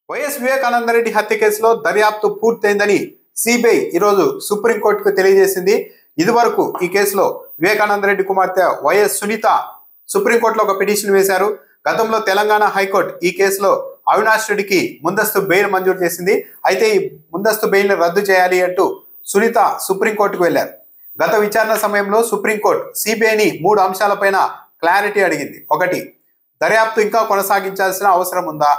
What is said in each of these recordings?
YS Vivekananda Reddy హత్య కేసులో దర్యాప్తు పూర్తయిందని సిబిఐ ఈరోజు సుప్రీంకోర్టుకు తెలియజేసింది. ఇదివరకు ఈ కేసులో వివేకానంద రెడ్డి కుమార్తె వైఎస్ సునీత సుప్రీంకోర్టులో ఒక పిటిషన్ వేశారు. గతంలో తెలంగాణ హైకోర్టు ఈ కేసులో అవినాష్ రెడ్డికి ముందస్తు బెయిల్ మంజూరు చేసింది. అయితే ఈ ముందస్తు బెయిల్ని రద్దు చేయాలి అంటూ సునీత సుప్రీంకోర్టుకు వెళ్లారు. గత విచారణ సమయంలో సుప్రీంకోర్టు సిబిఐని 3 అంశాలపైన క్లారిటీ అడిగింది. 1, దర్యాప్తు ఇంకా కొనసాగించాల్సిన అవసరం ఉందా?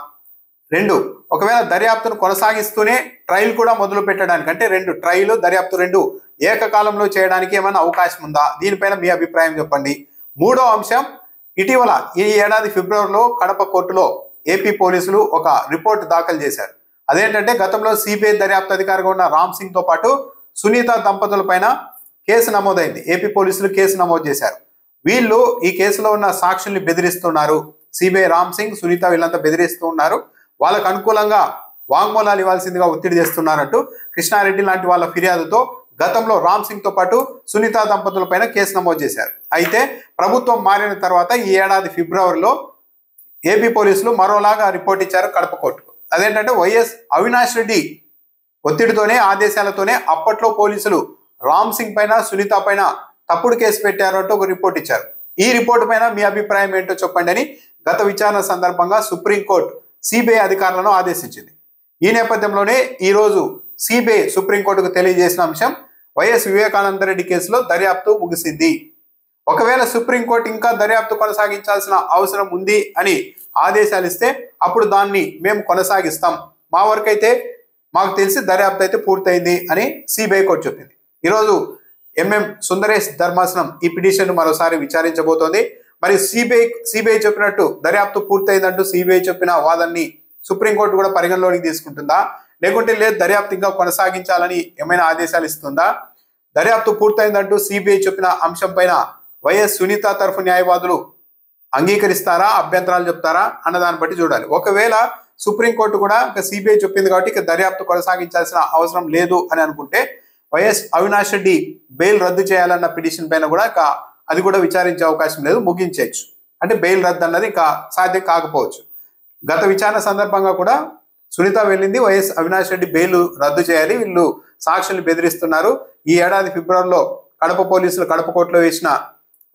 2, ఒకవేళ దర్యాప్తును కొనసాగిస్తూనే ట్రయల్ కూడా మొదలు పెట్టడానికి, అంటే 2 ట్రయల్ దర్యాప్తు 2 ఏకకాలంలో చేయడానికి ఏమైనా అవకాశం ఉందా? దీనిపైన మీ అభిప్రాయం చెప్పండి. 3వ అంశం, ఇటీవల ఈ ఏడాది ఫిబ్రవరిలో కడప కోర్టులో ఏపీ పోలీసులు ఒక రిపోర్ట్ దాఖలు చేశారు. అదేంటంటే గతంలో సిబిఐ దర్యాప్తు అధికారిగా ఉన్న రామ్ సింగ్ తో పాటు సునీత దంపతుల పైన కేసు నమోదైంది. ఏపీ పోలీసులు కేసు నమోదు చేశారు. వీళ్ళు ఈ కేసులో ఉన్న సాక్షుల్ని బెదిరిస్తున్నారు. సిబిఐ రామ్ సింగ్, సునీత వీళ్ళంతా బెదిరిస్తూ ఉన్నారు. వాళ్ళకు అనుకూలంగా వాంగ్మూలాలు ఇవ్వాల్సిందిగా ఒత్తిడి చేస్తున్నారంటూ కృష్ణారెడ్డి లాంటి వాళ్ళ ఫిర్యాదుతో గతంలో రామ్ సింగ్ తో పాటు సునీత దంపతుల పైన కేసు నమోదు చేశారు. అయితే ప్రభుత్వం మారిన తర్వాత ఈ ఏడాది ఫిబ్రవరిలో ఏపీ పోలీసులు మరోలాగా రిపోర్ట్ ఇచ్చారు కడప కోర్టుకు. అదేంటంటే వైఎస్ అవినాష్ రెడ్డి ఒత్తిడితోనే, ఆదేశాలతోనే అప్పట్లో పోలీసులు రామ్ సింగ్ పైన, సునీత పైన తప్పుడు కేసు పెట్టారు అంటూ ఒక రిపోర్ట్ ఇచ్చారు. ఈ రిపోర్టు పైన మీ అభిప్రాయం ఏంటో చెప్పండి అని గత విచారణ సందర్భంగా సుప్రీంకోర్టు సిబిఐ అధికారులను ఆదేశించింది. ఈ నేపథ్యంలోనే ఈరోజు సిబిఐ సుప్రీంకోర్టుకు తెలియజేసిన అంశం, వైఎస్ వివేకానంద రెడ్డి కేసులో దర్యాప్తు ముగిసింది. ఒకవేళ సుప్రీంకోర్టు ఇంకా దర్యాప్తు కొనసాగించాల్సిన అవసరం ఉంది అని ఆదేశాలు ఇస్తే అప్పుడు దాన్ని మేము కొనసాగిస్తాం. మా వరకు అయితే మాకు తెలిసి దర్యాప్తు అయితే పూర్తయింది అని సిబిఐ కోర్టు చెప్పింది. ఈరోజు ఎంఎం సుందరేష్ ధర్మాసనం ఈ పిటిషన్ మరోసారి విచారించబోతోంది. మరి సిబిఐ చెప్పినట్టు దర్యాప్తు పూర్తయిందంటూ సిబిఐ చెప్పిన వాదనని సుప్రీంకోర్టు కూడా పరిగణలోనికి తీసుకుంటుందా, లేకుంటే లేదు దర్యాప్తు ఇంకా కొనసాగించాలని ఏమైనా ఆదేశాలు ఇస్తుందా? దర్యాప్తు పూర్తయిందంటూ సిబిఐ చెప్పిన అంశం పైన వైఎస్ సునీత తరఫు న్యాయవాదులు అంగీకరిస్తారా, అభ్యంతరాలు చెప్తారా అన్న దాన్ని బట్టి చూడాలి. ఒకవేళ సుప్రీంకోర్టు కూడా సిబిఐ చెప్పింది కాబట్టి ఇక దర్యాప్తు కొనసాగించాల్సిన అవసరం లేదు అని అనుకుంటే వైఎస్ అవినాష్ రెడ్డి బెయిల్ రద్దు చేయాలన్న పిటిషన్ పైన కూడా అది కూడా విచారించే అవకాశం లేదు, ముగించవచ్చు. అంటే బెయిల్ రద్దు అన్నది ఇంకా సాధ్యం కాకపోవచ్చు. గత విచారణ సందర్భంగా కూడా సునీత వెళ్ళింది, వైఎస్ అవినాష్ రెడ్డి బెయిల్ రద్దు చేయాలి, వీళ్ళు సాక్షుల్ని బెదిరిస్తున్నారు, ఈ ఏడాది ఫిబ్రవరిలో కడప పోలీసులు కడప కోర్టులో వేసిన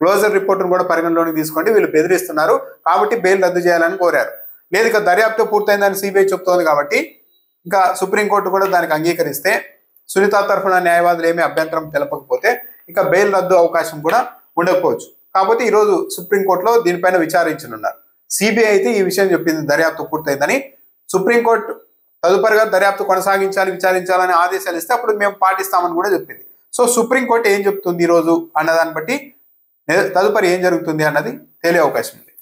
క్లోజర్ రిపోర్టును కూడా పరిగణలోకి తీసుకోండి, వీళ్ళు బెదిరిస్తున్నారు కాబట్టి బెయిల్ రద్దు చేయాలని కోరారు. లేదు ఇక దర్యాప్తు పూర్తయిందని సిబిఐ చెప్తోంది కాబట్టి ఇంకా సుప్రీంకోర్టు కూడా దానికి అంగీకరిస్తే, సునీత తరఫున న్యాయవాదులు ఏమీ అభ్యంతరం తెలపకపోతే ఇక బెయిల్ రద్దు అవకాశం కూడా ఉండకపోవచ్చు. కాబట్టి ఈరోజు సుప్రీంకోర్టులో దీనిపైన విచారించనున్నారు. సిబిఐ అయితే ఈ విషయం చెప్పింది దర్యాప్తు పూర్తయిందని. సుప్రీంకోర్టు తదుపరిగా దర్యాప్తు కొనసాగించాలి, విచారించాలని ఆదేశాలు ఇస్తే అప్పుడు మేము పాటిస్తామని కూడా చెప్పింది. సో సుప్రీంకోర్టు ఏం చెప్తుంది ఈరోజు అన్నదాన్ని బట్టి తదుపరి ఏం జరుగుతుంది అన్నది తెలియ అవకాశం ఉంది.